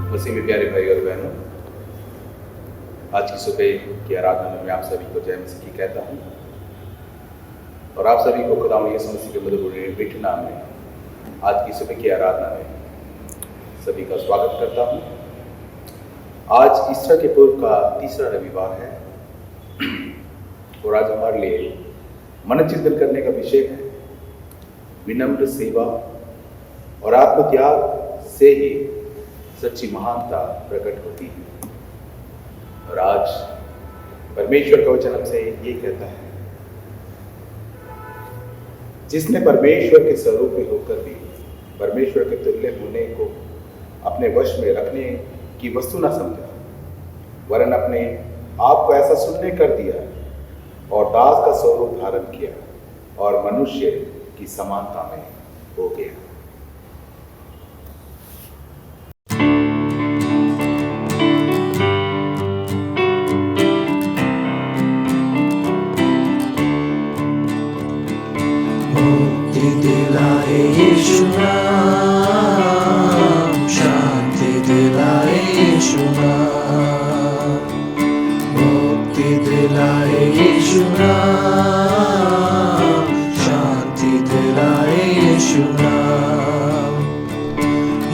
मसीह में प्यारे भाई और बहनों, आज की सुबह की आराधना में मैं आप सभी को जय मसीह की कहता हूँ और आप सभी को खुदावंद यीशु मसीह के मधुर मीठे नाम में आज की सुबह की आराधना में सभी का स्वागत करता हूँ। आज ईस्टर के पूर्व का तीसरा रविवार है और आज हमारे लिए मन चिंतन करने का विषय है विनम्र सेवा और आत्मत्याग से ही सच्ची महानता प्रकट होती है। और आज परमेश्वर का वचन हमसे ये कहता है, जिसने परमेश्वर के स्वरूप में होकर भी परमेश्वर के तुल्य होने को अपने वश में रखने की वस्तु न समझा, वरन अपने आप को ऐसा शून्य कर दिया और दास का स्वरूप धारण किया और मनुष्य की समानता में हो गया। मुक्ति दिलाए यीशु नाम, शांति दिलाए यीशु नाम। मुक्ति दिलाए यीशु नाम, शांति दिलाए यीशु नाम।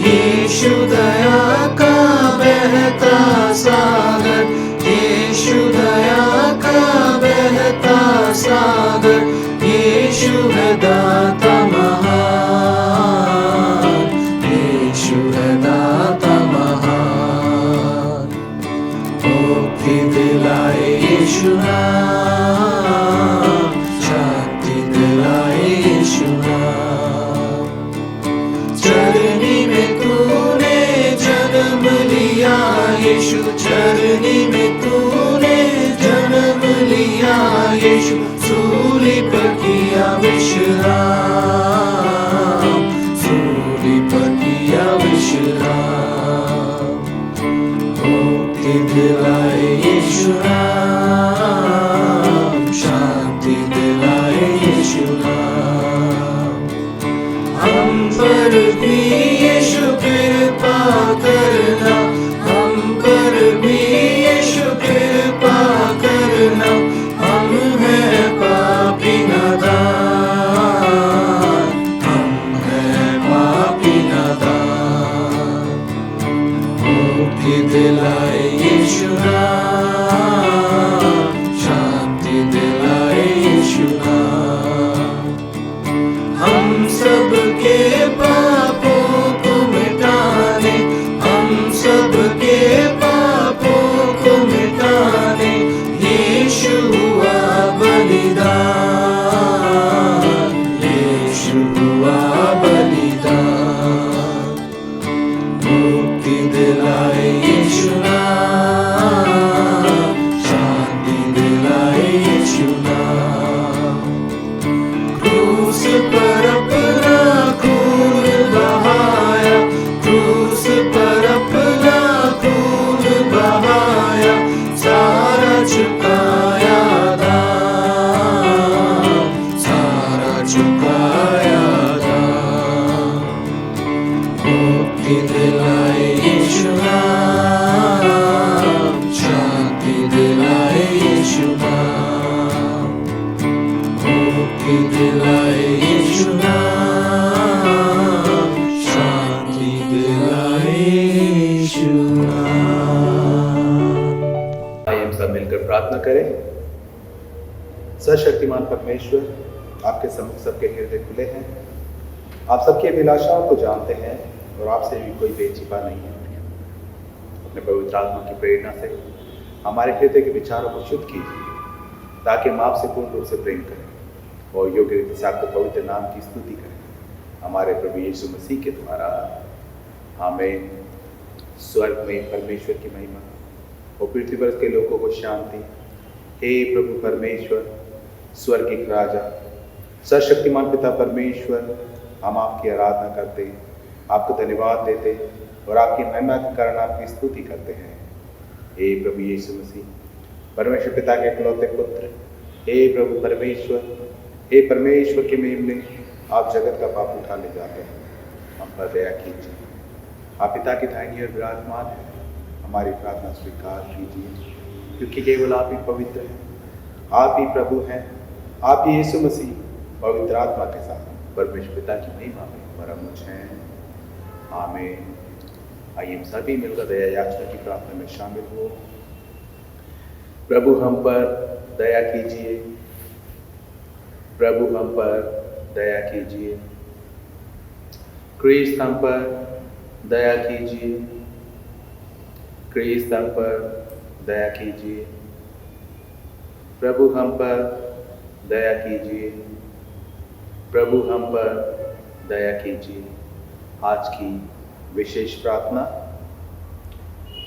यीशु दया का बहता सागर, यीशु दया का बहता सागर, यीशु है दाता महान, यीशु है दाता महान। मुक्ति दिलाए यीशु नाम, शांति दिलाए यीशु नाम। चरनी में तूने जन्म लिया यीशु, चरनी में तूने जन्म लिया यीशु, सूली पर किया विश्राम, सूली पर किया विश्राम। मुक्ति दिलाए यीशु नाम, शांति दिलाए यीशु नाम। हम पर भी यीशु कृपा करना, हम पर भी यीशु कृपा करना। हम हैं पापी नादान, हम हैं पापी नादान। मुक्ति दिलाए यीशु नाम, शांति दिलाए यीशु नाम। हम सबके पापों को मिटाने, हम सबके पापों को मिटाने यीशु हुआ बलिदान, यीशु हुआ बलिदान। मुक्ति दिलाए यीशु नाम, शांति दिलाए यीशु नाम। क्रूस पर अपना खून बहाया, क्रूस पर अपना खून बहाया, सारा चुकाया दाम, सारा चुकाया दाम। मुक्ति दिलाए यीशु नाम, शांति दिलाए यीशु नाम। मुक्ति दिलाए यीशु नाम, शांति दिलाए यीशु नाम। आइए हम सब मिलकर प्रार्थना करें। सर्वशक्तिमान परमेश्वर, आपके सम्मुख सबके हृदय खुले हैं, आप सबकी अभिलाषाओं को जानते हैं और आपसे भी कोई बेचिपा नहीं है। अपने पवित्र आत्मा की प्रेरणा से हमारे हृदय के विचारों को शुद्ध कीजिए ताकि हम आपसे पूर्ण रूप से प्रेम करें और योग्य रीति से आपके पवित्र नाम की स्तुति करें। हमारे प्रभु यीशु मसीह के द्वारा हमें स्वर्ग में परमेश्वर की महिमा और पृथ्वी पर के लोगों को शांति। हे प्रभु परमेश्वर, स्वर्गीय राजा, सर्वशक्तिमान पिता परमेश्वर, हम आपकी आराधना करते, आपको धन्यवाद देते और आपकी महिमा के कारण आपकी स्तुति करते हैं। हे प्रभु यीशु मसीह, परमेश्वर पिता के इकलौते पुत्र, हे प्रभु परमेश्वर, हे परमेश्वर के मेमने, आप जगत का पाप उठा ले जाते हैं, हम पर दया कीजिए। आप पिता की दाहिनी ओर विराजमान हैं, हमारी प्रार्थना स्वीकार कीजिए, क्योंकि केवल आप ही पवित्र हैं, आप ही प्रभु हैं, आप ही यीशु मसीह पवित्र आत्मा के साथ परमेश्वर पिता की महिमा में परम हैं। आमीन। आइए हम सभी मिलकर दया याचना की प्रार्थना में शामिल हो। प्रभु हम पर दया कीजिए, प्रभु हम पर दया कीजिए, क्रिस्त हम पर दया कीजिए, क्रिस्त हम पर दया कीजिए, प्रभु हम पर दया कीजिए, प्रभु हम पर दया कीजिए। आज की विशेष प्रार्थना।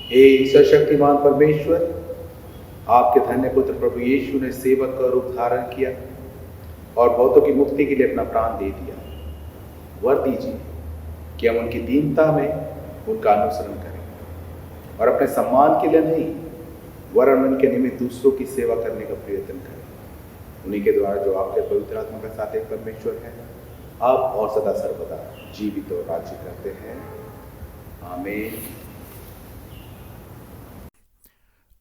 हे सर्वशक्तिमान परमेश्वर, आपके धन्य पुत्र प्रभु यीशु ने सेवक का रूप धारण किया और बहुतों की मुक्ति के लिए अपना प्राण दे दिया। वर दीजिए कि हम उनकी दीनता में उनका अनुसरण करें और अपने सम्मान के लिए नहीं, वरन उनके निमित्त दूसरों की सेवा करने का प्रयत्न करें। उन्हीं के द्वारा जो आपके पवित्र आत्मा के साथ एक परमेश्वर है, अब और सदा सर्वदा जीवित और राज्य करते हैं। आमीन।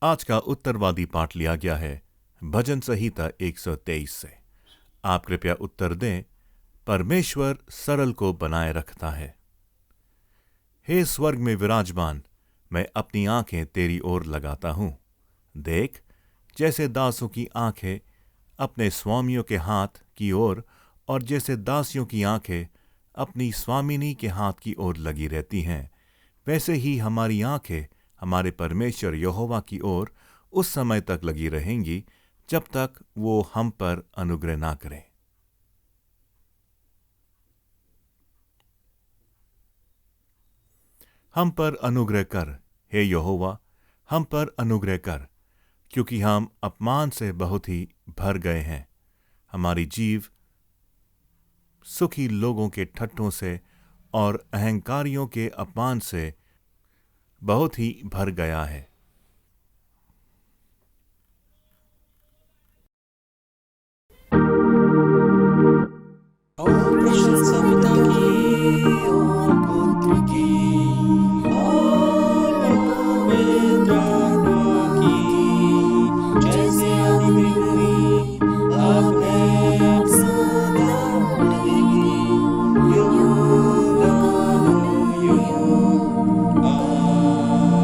आज का उत्तरवादी पाठ लिया गया है भजन संहिता 123 से। आप कृपया उत्तर दें। परमेश्वर सरल को बनाए रखता है। हे स्वर्ग में विराजमान, मैं अपनी आंखें तेरी ओर लगाता हूं। देख, जैसे दासों की आंखें अपने स्वामियों के हाथ की ओर और जैसे दासियों की आंखें अपनी स्वामिनी के हाथ की ओर लगी रहती हैं, वैसे ही हमारी आंखें हमारे परमेश्वर यहोवा की ओर उस समय तक लगी रहेंगी जब तक वो हम पर अनुग्रह ना करें। हम पर अनुग्रह कर, हे यहोवा, हम पर अनुग्रह कर, क्योंकि हम अपमान से बहुत ही भर गए हैं। हमारी जीव सुखी लोगों के ठट्ठों से और अहंकारियों के अपमान से बहुत ही भर गया है। और प्रशंसा पिता की और पुत्र की और पवित्र आत्मा की, जैसे आदि में हुई अब है अब सदा रहेगी, युग युग।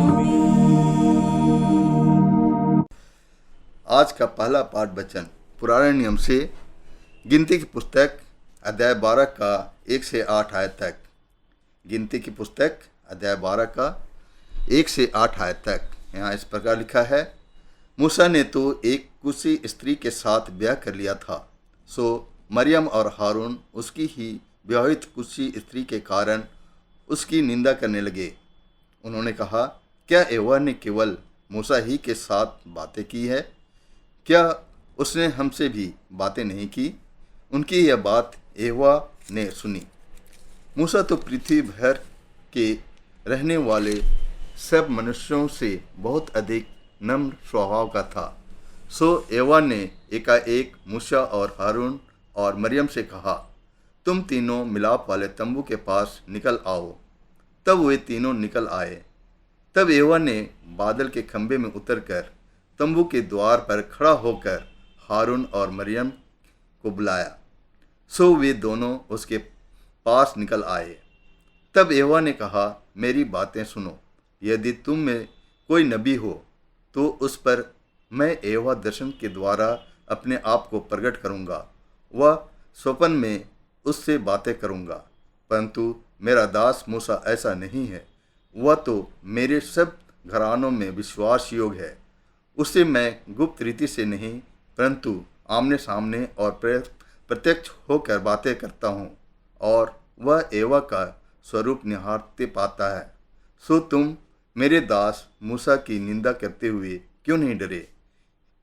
आमीन। आज का पहला पाठ वचन पुराने नियम से गिनती की पुस्तक अध्याय 12 का 1 से 8 आयत तक। गिनती की पुस्तक अध्याय 12 का 1 से 8 आयत तक। यहाँ इस प्रकार लिखा है, मूसा ने तो एक कुशी स्त्री के साथ ब्याह कर लिया था, सो मरियम और हारून उसकी ही विवाहित कुशी स्त्री के कारण उसकी निंदा करने लगे। उन्होंने कहा, क्या यहोवा ने केवल मूसा ही के साथ बातें की है? क्या उसने हमसे भी बातें नहीं की? उनकी यह बात यहोवा ने सुनी। मूसा तो पृथ्वी भर के रहने वाले सब मनुष्यों से बहुत अधिक नम्र स्वभाव का था। सो यहोवा ने एकाएक मूसा और हारून और मरियम से कहा, तुम तीनों मिलाप वाले तंबू के पास निकल आओ। तब वे तीनों निकल आए। तब यहोवा ने बादल के खंभे में उतरकर तंबू के द्वार पर खड़ा होकर हारून और मरियम को बुलाया। सो वे दोनों उसके पास निकल आए। तब यहोवा ने कहा, मेरी बातें सुनो। यदि तुम में कोई नबी हो तो उस पर मैं यहोवा दर्शन के द्वारा अपने आप को प्रकट करूँगा। वह स्वप्न में उससे बातें करूँगा। परंतु मेरा दास मूसा ऐसा नहीं है। वह तो मेरे सब घरानों में विश्वास योग्य है। उसे मैं गुप्त रीति से नहीं परंतु आमने सामने और प्रत्यक्ष होकर बातें करता हूँ और वह एवा का स्वरूप निहारते पाता है। सो तुम मेरे दास मूसा की निंदा करते हुए क्यों नहीं डरे।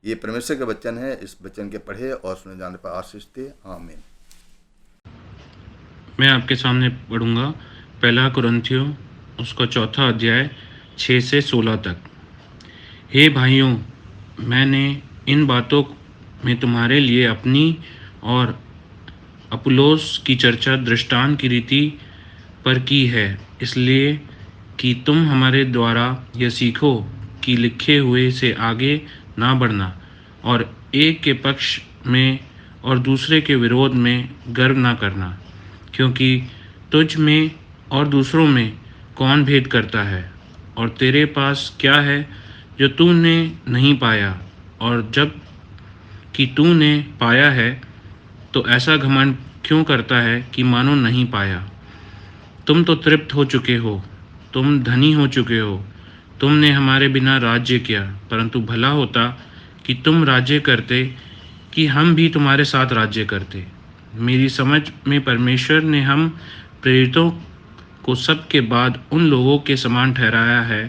ये परमेश्वर का वचन है। इस वचन के पढ़े और सुने जाने पर आशीष दे। आमीन। मैं आपके सामने पढ़ूंगा पहला कुरिन्थियों उसका 4 अध्याय 6 से 16 तक। हे भाइयों, मैंने इन बातों में तुम्हारे लिए अपनी और अपुल्लोस की चर्चा दृष्टांत की रीति पर की है, इसलिए कि तुम हमारे द्वारा यह सीखो कि लिखे हुए से आगे ना बढ़ना और एक के पक्ष में और दूसरे के विरोध में गर्व ना करना, क्योंकि तुझ में और दूसरों में कौन भेद करता है, और तेरे पास क्या है जो तूने नहीं पाया, और जब कि तूने पाया है तो ऐसा घमंड क्यों करता है कि मानो नहीं पाया। तुम तो तृप्त हो चुके हो, तुम धनी हो चुके हो, तुमने हमारे बिना राज्य किया, परंतु भला होता कि तुम राज्य करते, कि हम भी तुम्हारे साथ राज्य करते। मेरी समझ में परमेश्वर ने हम प्रेरितों को सबके बाद उन लोगों के समान ठहराया है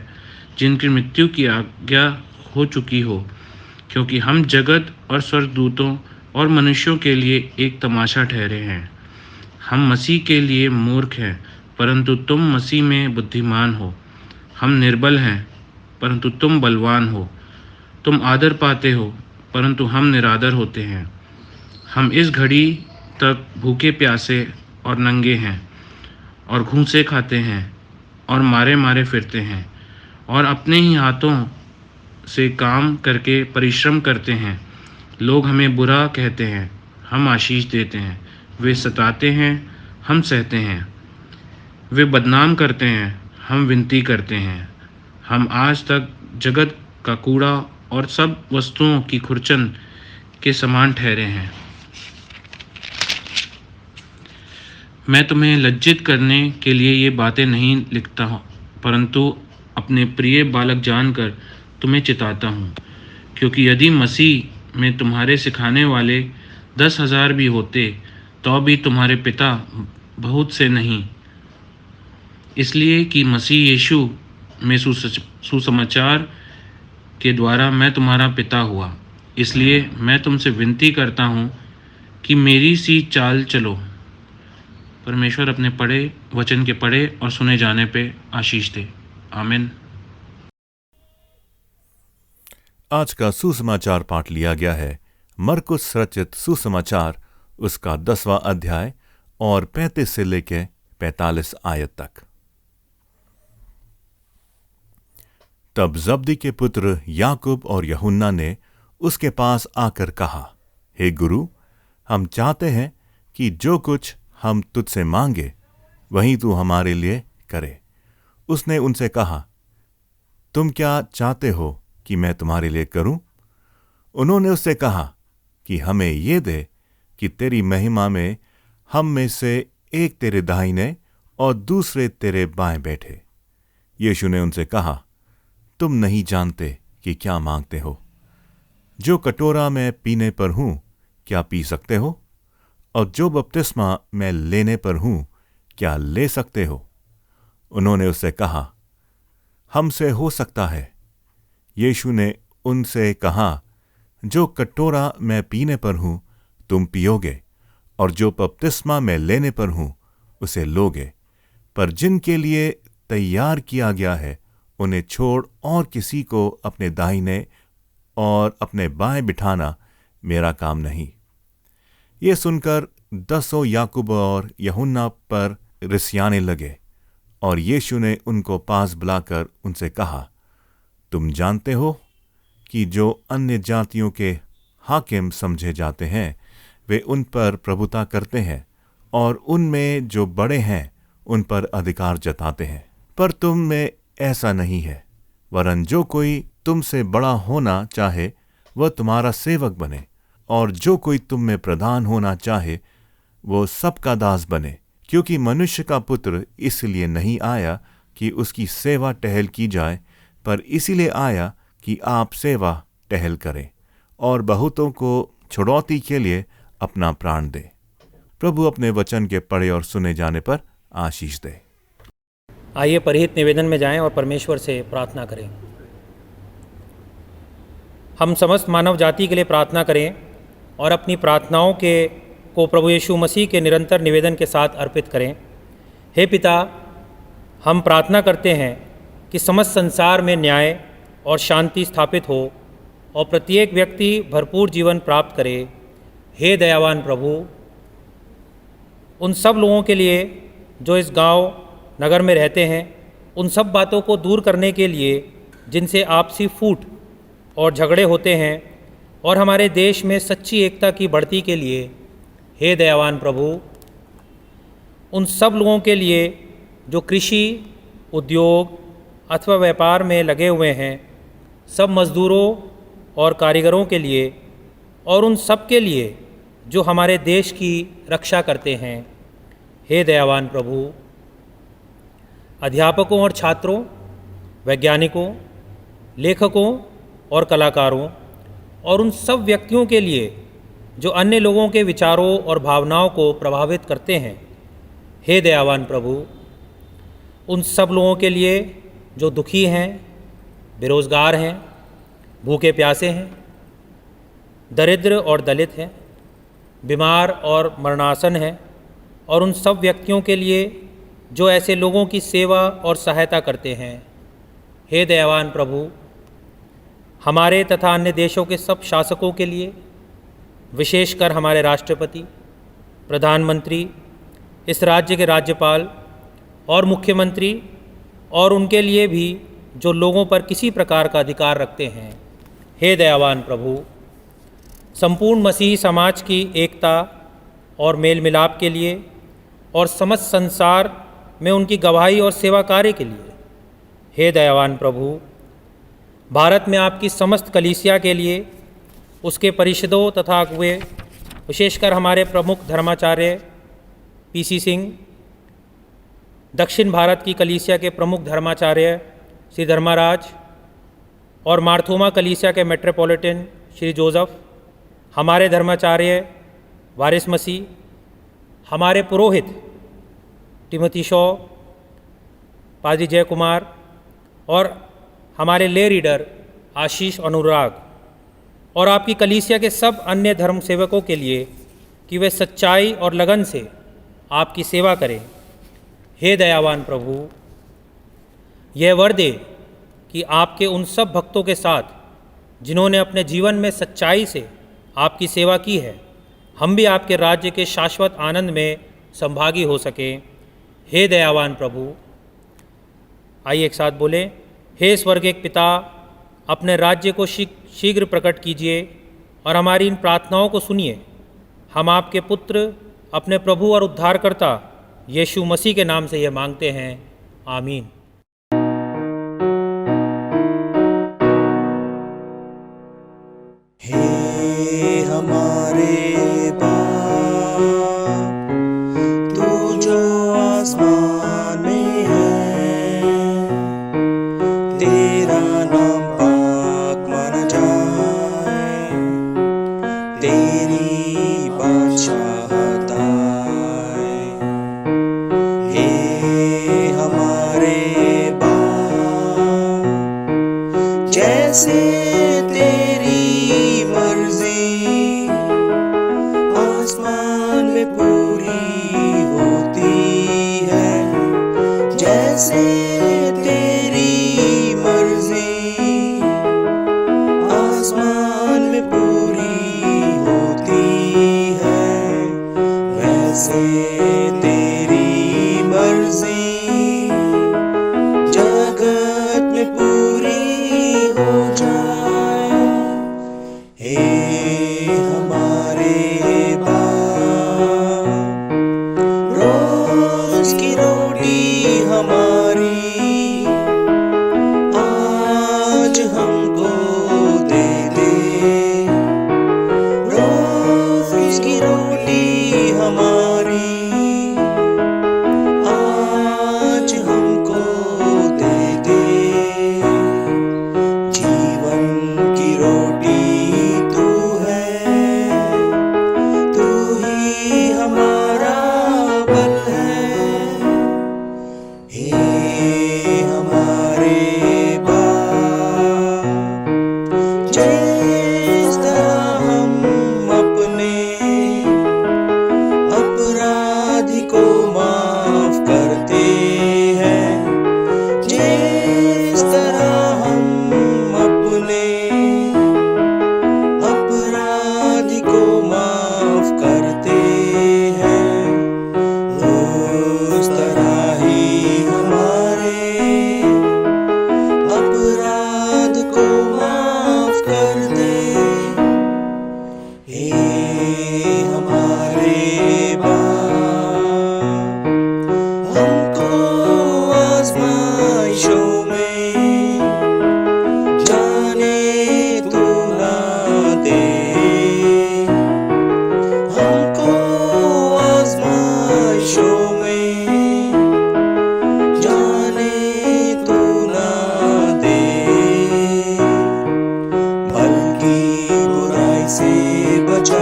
जिनकी मृत्यु की आज्ञा हो चुकी हो, क्योंकि हम जगत और स्वर्गदूतों और मनुष्यों के लिए एक तमाशा ठहरे हैं। हम मसीह के लिए मूर्ख हैं, परंतु तुम मसीह में बुद्धिमान हो। हम निर्बल हैं, परंतु तुम बलवान हो। तुम आदर पाते हो, परंतु हम निरादर होते हैं। हम इस घड़ी तक भूखे प्यासे और नंगे हैं, और घूंसे खाते हैं, और मारे मारे फिरते हैं, और अपने ही हाथों से काम करके परिश्रम करते हैं। लोग हमें बुरा कहते हैं, हम आशीष देते हैं। वे सताते हैं, हम सहते हैं। वे बदनाम करते हैं, हम विनती करते हैं। हम आज तक जगत का कूड़ा और सब वस्तुओं की खुरचन के समान ठहरे हैं। मैं तुम्हें लज्जित करने के लिए ये बातें नहीं लिखता हूँ, परंतु अपने प्रिय बालक जानकर तुम्हें चिताता हूँ, क्योंकि यदि मसीह में तुम्हारे सिखाने वाले 10,000 भी होते तो भी तुम्हारे पिता बहुत से नहीं, इसलिए कि मसीह यीशु में सुसमाचार के द्वारा मैं तुम्हारा पिता हुआ। इसलिए मैं तुमसे विनती करता हूँ कि मेरी सी चाल चलो। परमेश्वर अपने पढ़े वचन के पढ़े और सुने जाने पे आशीष दे। आमीन। आज का सुसमाचार पाठ लिया गया है मरकुस रचित सुसमाचार उसका 10वां अध्याय और 35 से लेकर 45 आयत तक। तब जब्दी के पुत्र याकूब और यूहन्ना ने उसके पास आकर कहा, हे गुरु, हम चाहते हैं कि जो कुछ हम तुझसे मांगे वही तू हमारे लिए करे। उसने उनसे कहा, तुम क्या चाहते हो कि मैं तुम्हारे लिए करूं? उन्होंने उससे कहा कि हमें ये दे कि तेरी महिमा में हम में से एक तेरे दाहिने और दूसरे तेरे बाएं बैठे। यीशु ने उनसे कहा, तुम नहीं जानते कि क्या मांगते हो। जो कटोरा मैं पीने पर हूं क्या पी सकते हो? और जो बपतिस्मा मैं लेने पर हूं क्या ले सकते हो? उन्होंने उससे कहा, हमसे हो सकता है। यीशु ने उनसे कहा, जो कटोरा मैं पीने पर हूं तुम पियोगे, और जो बपतिस्मा मैं लेने पर हूं उसे लोगे, पर जिनके लिए तैयार किया गया है उन्हें छोड़ और किसी को अपने दाहिने और अपने बाएं बिठाना मेरा काम नहीं। ये सुनकर 10 याकूब और यूहन्ना पर रिसियाने लगे, और यीशु ने उनको पास बुलाकर उनसे कहा, तुम जानते हो कि जो अन्य जातियों के हाकिम समझे जाते हैं वे उन पर प्रभुता करते हैं, और उनमें जो बड़े हैं उन पर अधिकार जताते हैं। पर तुम में ऐसा नहीं है, वरन जो कोई तुमसे बड़ा होना चाहे वह तुम्हारा सेवक बने, और जो कोई तुम में प्रधान होना चाहे वो सबका दास बने। क्योंकि मनुष्य का पुत्र इसलिए नहीं आया कि उसकी सेवा टहल की जाए, पर इसीलिए आया कि आप सेवा टहल करें और बहुतों को छुड़ौती के लिए अपना प्राण दे। प्रभु अपने वचन के पढ़े और सुने जाने पर आशीष दे। आइए परहित निवेदन में जाएं और परमेश्वर से प्रार्थना करें। हम समस्त मानव जाति के लिए प्रार्थना करें और अपनी प्रार्थनाओं को प्रभु यीशु मसीह के निरंतर निवेदन के साथ अर्पित करें। हे पिता, हम प्रार्थना करते हैं कि समस्त संसार में न्याय और शांति स्थापित हो और प्रत्येक व्यक्ति भरपूर जीवन प्राप्त करे। हे दयावान प्रभु, उन सब लोगों के लिए जो इस गांव नगर में रहते हैं, उन सब बातों को दूर करने के लिए जिनसे आपसी फूट और झगड़े होते हैं, और हमारे देश में सच्ची एकता की बढ़ती के लिए हे दयावान प्रभु, उन सब लोगों के लिए जो कृषि, उद्योग अथवा व्यापार में लगे हुए हैं, सब मज़दूरों और कारीगरों के लिए, और उन सब के लिए जो हमारे देश की रक्षा करते हैं, हे दयावान प्रभु, अध्यापकों और छात्रों, वैज्ञानिकों, लेखकों और कलाकारों, और उन सब व्यक्तियों के लिए जो अन्य लोगों के विचारों और भावनाओं को प्रभावित करते हैं, हे दयावान प्रभु, उन सब लोगों के लिए जो दुखी हैं, बेरोज़गार हैं, भूखे प्यासे हैं, दरिद्र और दलित हैं, बीमार और मरणासन हैं, और उन सब व्यक्तियों के लिए जो ऐसे लोगों की सेवा और सहायता करते हैं, हे दयावान प्रभु, हमारे तथा अन्य देशों के सब शासकों के लिए, विशेषकर हमारे राष्ट्रपति, प्रधानमंत्री, इस राज्य के राज्यपाल और मुख्यमंत्री, और उनके लिए भी जो लोगों पर किसी प्रकार का अधिकार रखते हैं, हे दयावान प्रभु, संपूर्ण मसीही समाज की एकता और मेल मिलाप के लिए और समस्त संसार में उनकी गवाही और सेवा कार्य के लिए, हे दयावान प्रभु, भारत में आपकी समस्त कलीसिया के लिए, उसके परिषदों तथा अगुए, विशेषकर हमारे प्रमुख धर्माचार्य पीसी सिंह, दक्षिण भारत की कलीसिया के प्रमुख धर्माचार्य श्री धर्माराज, और मार्थोमा कलीसिया के मेट्रोपॉलिटन श्री जोसेफ, हमारे धर्माचार्य वारिस मसीह, हमारे पुरोहित टिमोथी शॉ, पादरी जय कुमार, और हमारे ले रीडर आशीष अनुराग, और आपकी कलीसिया के सब अन्य धर्म सेवकों के लिए कि वे सच्चाई और लगन से आपकी सेवा करें। हे दयावान प्रभु, यह वर दे कि आपके उन सब भक्तों के साथ जिन्होंने अपने जीवन में सच्चाई से आपकी सेवा की है, हम भी आपके राज्य के शाश्वत आनंद में संभागी हो सकें। हे दयावान प्रभु, आइए एक साथ बोलें, हे स्वर्गीय पिता, अपने राज्य को शीघ्र प्रकट कीजिए और हमारी इन प्रार्थनाओं को सुनिए। हम आपके पुत्र, अपने प्रभु और उद्धारकर्ता यीशु मसीह के नाम से यह मांगते हैं, आमीन। हे हमारे बाप, तू जो आसमान में है, तेरा नाम पाक माना जाए, तेरी बादशाहत आए। हे हमारे बाप, जैसे तेरी मर्जी आसमान में पूरी होती है, जैसे तेरी मर्जी आसमान में पूरी होती है, वैसे तेरी मर्जी जगत में पूरी हो जाए। हे हमारे बाप, रोज की रोटी हमारी हे हमारे बाप, हमको आजमाइशों में जाने तू ना दे, हमको आजमाइशों में जाने तू ना दे, बल्कि बुराई से बचा,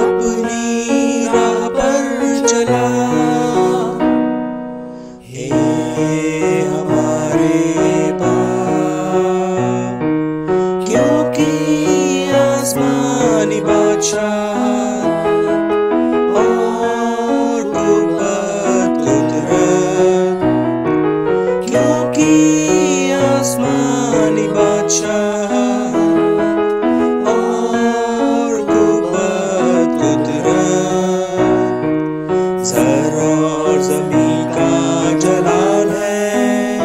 अपनी राह पर चला। हे हमारे बाप, क्योंकि आसमानी बादशाह और कुव्वत कुदरत, क्योंकि आसमानी बादशाह और कुव्वत कुदरत, ज़र और ज़मीं का जलाल है,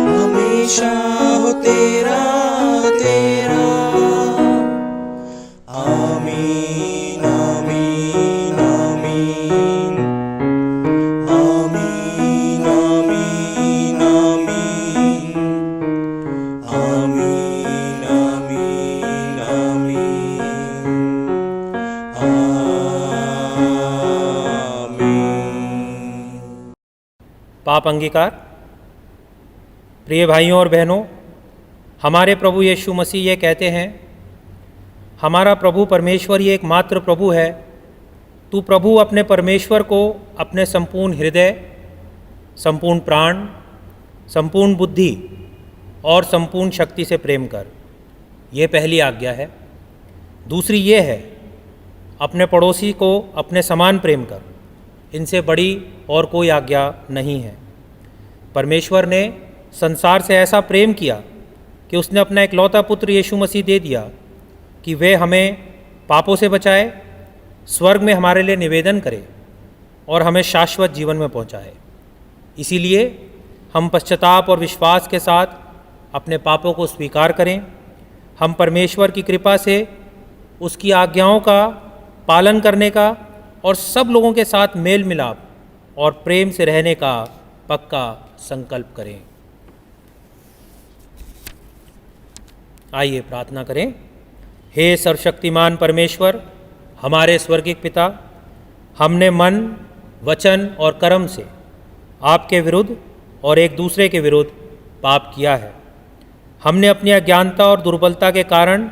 हमेशा हो तेरा तेरा। आमीन आमीन आमीन, आमीन आमीन आमीन, आमीन आमीन आमीन। पाप अंगीकार। प्रिय भाइयों और बहनों, हमारे प्रभु यीशु मसीह ये कहते हैं, हमारा प्रभु परमेश्वर ही एकमात्र प्रभु है। तू प्रभु अपने परमेश्वर को अपने संपूर्ण हृदय, संपूर्ण प्राण, संपूर्ण बुद्धि और संपूर्ण शक्ति से प्रेम कर। ये पहली आज्ञा है। दूसरी ये है, अपने पड़ोसी को अपने समान प्रेम कर। इनसे बड़ी और कोई आज्ञा नहीं है। परमेश्वर ने संसार से ऐसा प्रेम किया कि उसने अपना इकलौता पुत्र यीशु मसीह दे दिया कि वे हमें पापों से बचाए, स्वर्ग में हमारे लिए निवेदन करे और हमें शाश्वत जीवन में पहुंचाए। इसीलिए हम पश्चाताप और विश्वास के साथ अपने पापों को स्वीकार करें। हम परमेश्वर की कृपा से उसकी आज्ञाओं का पालन करने का और सब लोगों के साथ मेल मिलाप और प्रेम से रहने का पक्का संकल्प करें। आइए प्रार्थना करें। हे सर्वशक्तिमान परमेश्वर, हमारे स्वर्गिक पिता, हमने मन, वचन और कर्म से आपके विरुद्ध और एक दूसरे के विरुद्ध पाप किया है। हमने अपनी अज्ञानता और दुर्बलता के कारण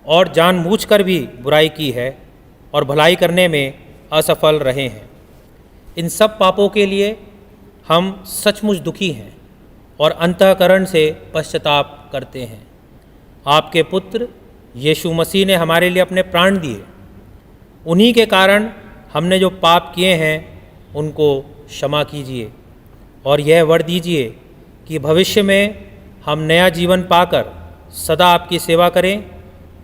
और जानबूझकर भी बुराई की है और भलाई करने में असफल रहे हैं। इन सब पापों के लिए हम सचमुच दुखी हैं और अंतःकरण से पश्चाताप करते हैं। आपके पुत्र यीशु मसीह ने हमारे लिए अपने प्राण दिए। उन्हीं के कारण हमने जो पाप किए हैं उनको क्षमा कीजिए और यह वर दीजिए कि भविष्य में हम नया जीवन पाकर सदा आपकी सेवा करें,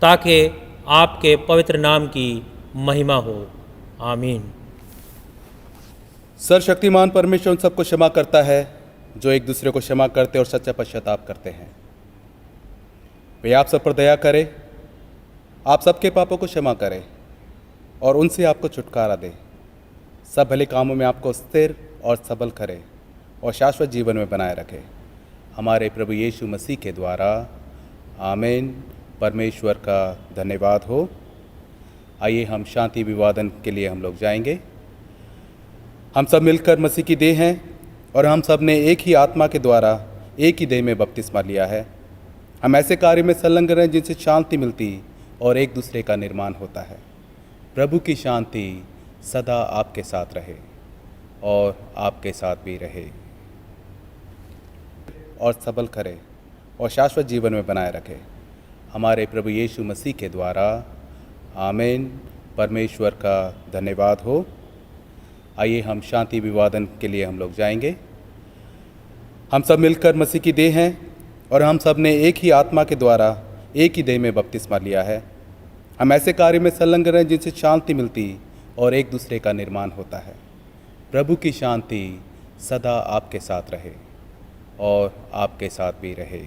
ताकि आपके पवित्र नाम की महिमा हो। आमीन। सर्वशक्तिमान परमेश्वर उन सबको क्षमा करता है जो एक दूसरे को क्षमा करते और सच्चा पश्चाताप करते हैं। वे आप सब पर दया करे, आप सबके पापों को क्षमा करे और उनसे आपको छुटकारा दे, सब भले कामों में आपको स्थिर और सबल करे और शाश्वत जीवन में बनाए रखे, हमारे प्रभु यीशु मसीह के द्वारा। आमीन। परमेश्वर का धन्यवाद हो। आइए हम शांति अभिवादन के लिए हम लोग जाएंगे। हम सब मिलकर मसीह की देह हैं और हम सब ने एक ही आत्मा के द्वारा एक ही देह में बपतिस्मा लिया है। हम ऐसे कार्य में संलग्न रहें जिनसे शांति मिलती और एक दूसरे का निर्माण होता है। प्रभु की शांति सदा आपके साथ रहे और आपके साथ भी रहे और सबल करे और शाश्वत जीवन में बनाए रखे, हमारे प्रभु यीशु मसीह के द्वारा। आमीन। परमेश्वर का धन्यवाद हो। आइए हम शांति अभिवादन के लिए हम लोग जाएंगे। हम सब मिलकर मसीह की देह हैं और हम सब ने एक ही आत्मा के द्वारा एक ही देह में बपतिस्मा लिया है। हम ऐसे कार्य में संलग्न रहें जिनसे शांति मिलती और एक दूसरे का निर्माण होता है। प्रभु की शांति सदा आपके साथ रहे और आपके साथ भी रहे।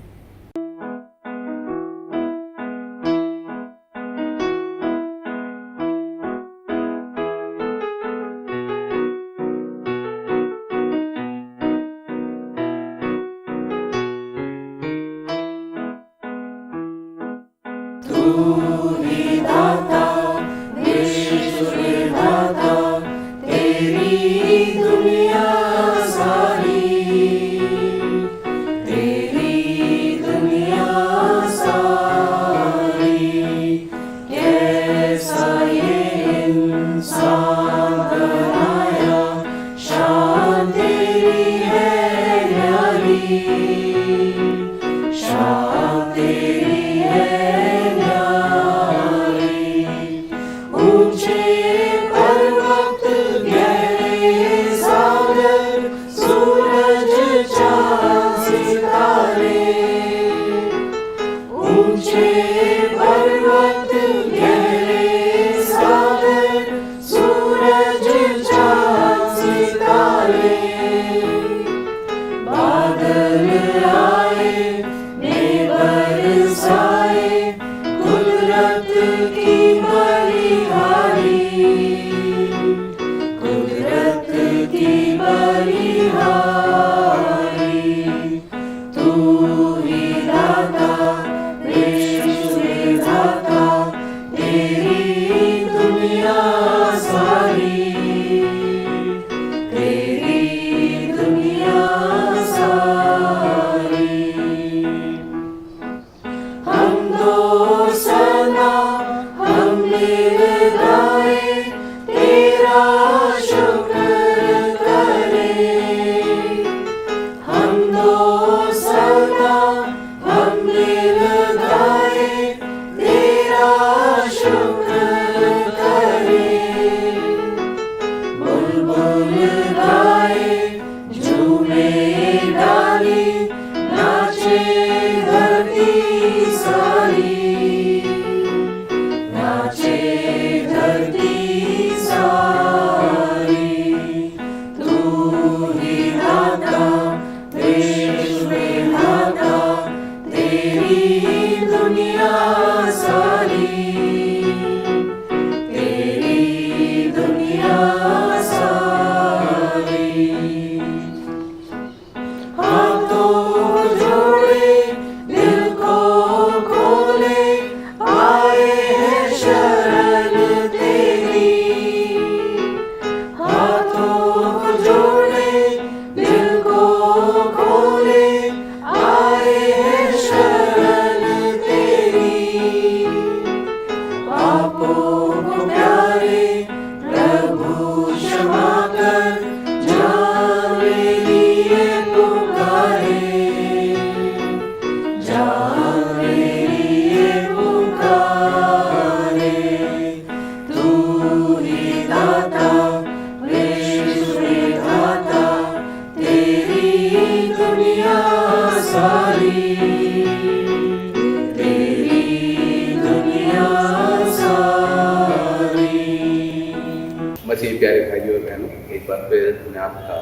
मसीह प्यारे भाइयों और बहनों, एक बार फिर मैं आपका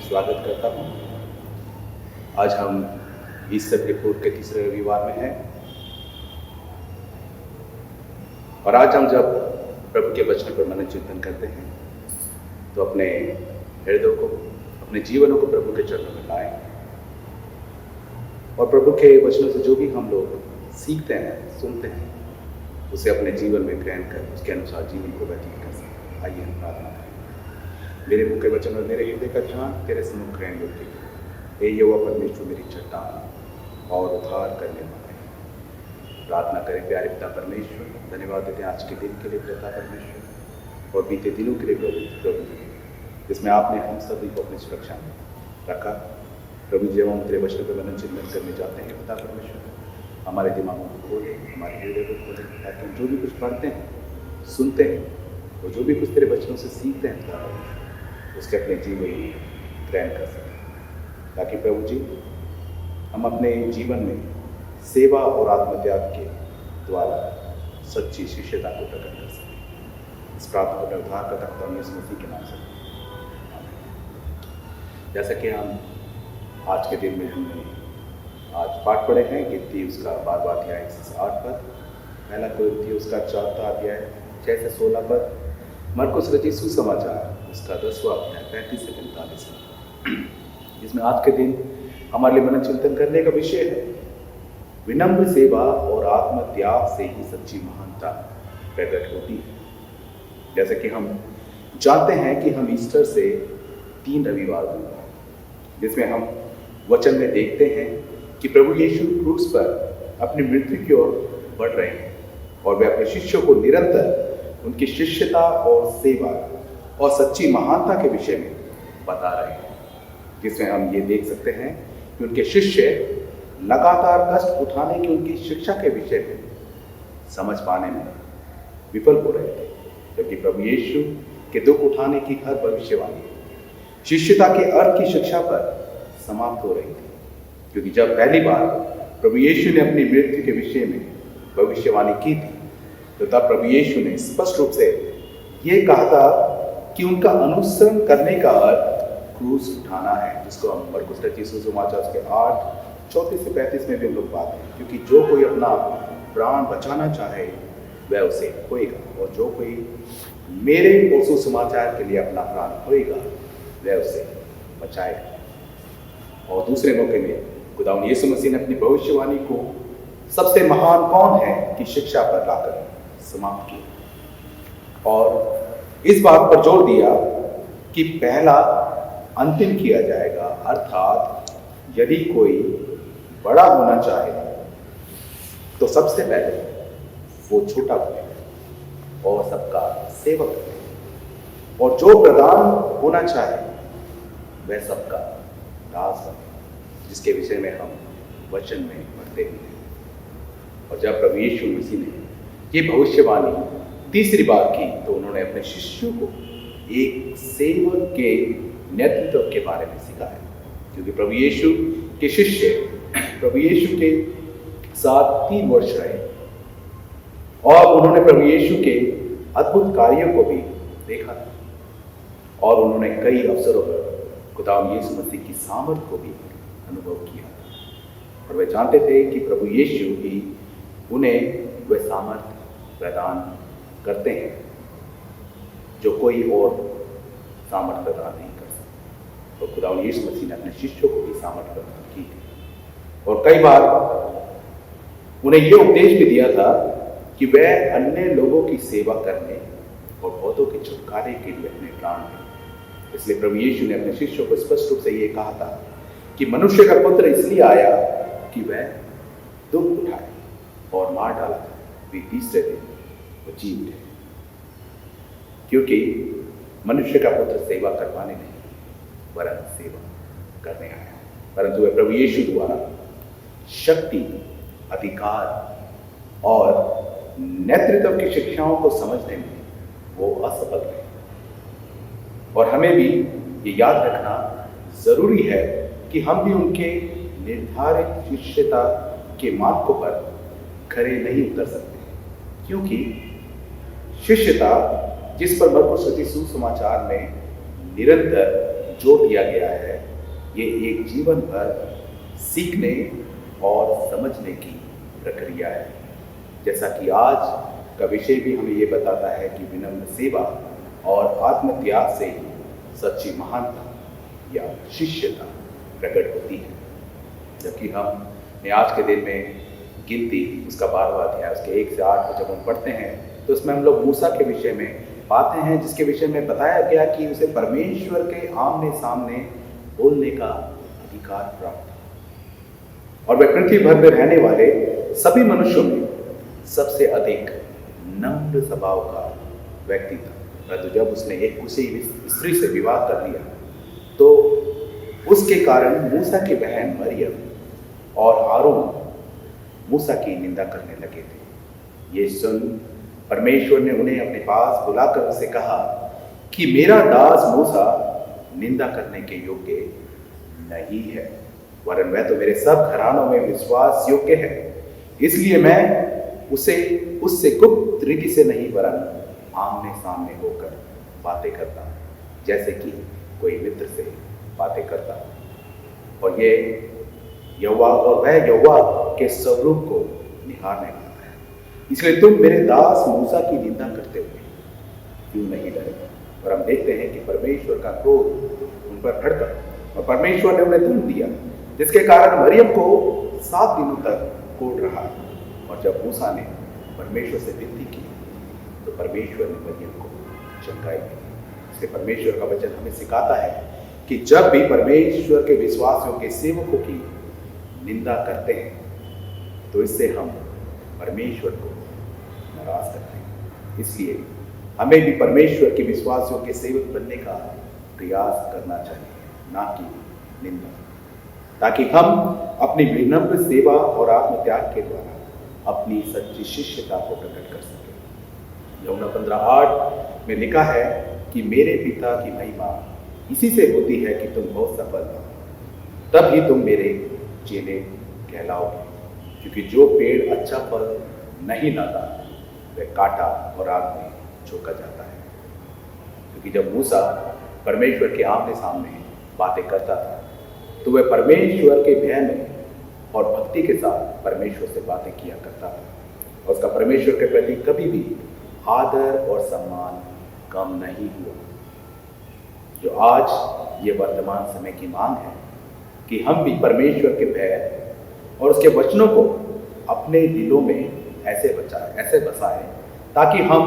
स्वागत करता हूँ। आज हम ईस्टर के पूर्व के तीसरे रविवार में हैं और आज हम जब प्रभु के वचन पर मनन चिंतन करते हैं तो अपने हृदय को, अपने जीवनों को प्रभु के चरणों में लाएं और प्रभु के वचनों से जो भी हम लोग सीखते हैं, सुनते हैं, उसे अपने जीवन में ग्रहण कर उसके अनुसार जीवन को व्यतीत कर सकें। आइए हम प्रार्थना करें। मेरे मुख के वचन और मेरे हृदय का ध्यान तेरे सम्मुख ग्रहण योग्य है। हे यहोवा परमेश्वर, मेरी चट्टान और उद्धार करने वाले, प्रार्थना करें। प्यारे पिता परमेश्वर, धन्यवाद देते हैं आज के दिन के लिए पिता परमेश्वर और बीते दिनों के लिए प्रभु जिसमें आपने हम सभी को अपनी सुरक्षा में रखा। प्रभु जी, हम तेरे वचन पर मनन चिंतन करने जाते हैं पिता परमेश्वर, हमारे दिमागों को खोले, हमारे हृदय को खोले, ताकि हम जो भी कुछ पढ़ते हैं, सुनते हैं और जो भी कुछ तेरे वचनों से सीखते हैं पिता परमेश्वर, उसके अपने जीवन में ग्रहण कर सकें, ताकि प्रभु जी हम अपने जीवन में सेवा और आत्मत्याग के द्वारा सच्ची शिष्यता को प्रकट कर सकें। इस प्रार्थना को उद्धार का करता हूँ यीशु मसीह के नाम से। जैसा कि हम आज के दिन में हमने आज पाठ पढ़े हैं, गिनती उसका 12वां अध्याय 1 से 8 पद, पहला कुरिन्थी उसका 4वां अध्याय 6 से 16 पद, मरकुस रचित सुसमाचार उसका 10वां अध्याय 35 से 45 पद। इसमें आज के दिन हमारे लिए मनन चिंतन करने का विषय है विनम्र सेवा और आत्म त्याग से ही सच्ची महानता प्रकट होती है। जैसे कि हम जानते हैं कि हम ईस्टर से 3 रविवार दूर हैं, जिसमें हम वचन में देखते हैं कि प्रभु यीशु क्रूस पर अपनी मृत्यु की ओर बढ़ रहे हैं और वे अपने शिष्यों को निरंतर उनकी शिष्यता और सेवा और सच्ची महानता के विषय में बता रहे हैं, जिसमें हम ये देख सकते हैं कि उनके शिष्य लगातार कष्ट उठाने की उनकी शिक्षा के विषय में समझ पाने में विफल हो रहे थे, जबकि प्रभु यीशु के दुख उठाने की हर भविष्यवाणी शिष्यता के अर्थ की शिक्षा पर समाप्त हो रही थी। क्योंकि जब पहली बार प्रभु यीशु ने अपनी मृत्यु के विषय में भविष्यवाणी की थी, तो तब प्रभु यीशु ने स्पष्ट रूप से ये कहा था कि उनका अनुसरण करने का अर्थ क्रूस उठाना है, जिसको हम मरकुस रचित सुसमाचार उसके 8:34 से 35 में भी हम लोग पाते हैं। क्योंकि जो कोई अपना प्राण बचाना चाहे वह उसे खोएगा, और जो कोई मेरे और सुसमाचार के लिए अपना प्राण खोएगा वह उसे बचाएगा। और दूसरे मौके में खुदावन यीशु मसीह ने अपनी भविष्यवाणी को सबसे महान कौन है की शिक्षा पर लाकर समाप्त किया और इस बात पर जोर दिया कि पहला अंतिम किया जाएगा, अर्थात यदि कोई बड़ा होना चाहे तो सबसे पहले वो छोटा बने और सबका सेवक बने, और जो प्रधान होना चाहे वह सबका दास बने, जिसके विषय में हम वचन में पढ़ते हैं। और जब प्रभु यीशु मसीह ने ये भविष्यवाणी तीसरी बार की, तो उन्होंने अपने शिष्यों को एक सेवक के नेतृत्व के बारे में सिखाया, क्योंकि प्रभु यीशु के शिष्य प्रभु यीशु के साथ 3 वर्ष रहे और उन्होंने प्रभु यीशु के अद्भुत कार्यों को भी देखा था, और उन्होंने कई अवसरों पर खुदावंद यीशु मसीह की सामर्थ को भी अनुभव किया, और वे जानते थे कि प्रभु यीशु ही उन्हें वह सामर्थ प्रदान करते हैं जो कोई और सामर्थ प्रदान नहीं कर सकता। तो खुदावंद यीशु मसीह ने अपने शिष्यों को भी सामर्थ प्रदान की थी, और कई बार उन्हें यह उपदेश भी दिया था कि वह अन्य लोगों की सेवा करने और बहुतों के छुटकारे के लिए अपने प्राण दें। इसलिए प्रभु यीशु ने अपने शिष्यों को स्पष्ट रूप से ये कहा था कि मनुष्य का पुत्र इसलिए आया कि वह दुख उठाए और मार डाला था, वे तीसरे दिन वो जी उठे। क्योंकि मनुष्य का पुत्र सेवा करवाने नहीं वरन सेवा करने आया, परंतु वह प्रभु यीशु द्वारा शक्ति, अधिकार और नेतृत्व की शिक्षाओं को समझने में वो असफल रहे। और हमें भी ये याद रखना जरूरी है कि हम भी उनके निर्धारित शिष्यता के मार्ग पर खरे नहीं उतर सकते, क्योंकि शिष्यता जिस पर मरकुस रचित सुसमाचार में निरंतर जोर दिया गया है, ये एक जीवन भर सीखने और समझने की प्रक्रिया है। जैसा कि आज का विषय भी हमें ये बताता है कि विनम्र सेवा और आत्मत्याग से ही सच्ची महानता या शिष्यता प्रकट होती है। जबकि हम आज के दिन में गिनती उसका 12वां अध्याय उसके 1 से 8 को जब हम पढ़ते हैं, तो उसमें हम लोग मूसा के विषय में पाते हैं, जिसके विषय में बताया गया कि उसे परमेश्वर के आमने सामने बोलने का अधिकार प्राप्त था, और वह पृथ्वी भर में रहने वाले सभी मनुष्यों में सबसे अधिक नम्र स्वभाव का व्यक्ति था। परंतु जब उसने एक कुशी स्त्री से विवाह कर लिया, तो उसके कारण मूसा की बहन मरियम और हारून मूसा की निंदा करने लगे थे। ये सुन परमेश्वर ने उन्हें अपने पास बुलाकर उससे कहा कि मेरा दास मूसा निंदा करने के योग्य नहीं है, वरन वह तो मेरे सब घरानों में विश्वास योग्य है। इसलिए मैं उससे गुप्त रीति से नहीं वरन आमने सामने होकर बातें करता, जैसे कि कोई मित्र से बातें करता। और ये यहोवा और वह यहोवा के स्वरूप को निहारने वाला है। इसलिए तुम मेरे दास मूसा की निंदा करते हुए क्यों नहीं डरे? और हम देखते हैं कि परमेश्वर का क्रोध उन पर भड़का और परमेश्वर ने उन्हें दंड दिया, जिसके कारण मरियम को 7 दिनों तक कोड़ रहा। और जब मूसा ने परमेश्वर से विनती की तो परमेश्वर ने मरियम को चंगाई दी। इसलिए परमेश्वर का वचन हमें सिखाता है कि जब भी परमेश्वर के विश्वासियों के सेवकों की निंदा करते हैं तो इससे हम परमेश्वर को नाराज करते हैं। इसलिए हमें भी परमेश्वर के विश्वासियों के सेवक बनने का प्रयास करना चाहिए, ना कि निंदा, ताकि हम अपनी विनम्र सेवा और आत्मत्याग के द्वारा अपनी सच्ची शिष्यता को प्रकट कर सकें। यूहन्ना 15:8 में लिखा है कि मेरे पिता की महिमा इसी से होती है कि तुम बहुत सफल हो, तब ही तुम मेरे चेले कहलाओगे। क्योंकि जो पेड़ अच्छा फल नहीं लाता वह काटा और आग में झोंका जाता है। क्योंकि जब मूसा परमेश्वर के आमने सामने बातें करता था तो वह परमेश्वर के भय में और भक्ति के साथ परमेश्वर से बातें किया करता था, और उसका परमेश्वर के प्रति कभी भी आदर और सम्मान कम नहीं हुआ। जो आज ये वर्तमान समय की मांग है कि हम भी परमेश्वर के भय और उसके वचनों को अपने दिलों में ऐसे बसाएं ताकि हम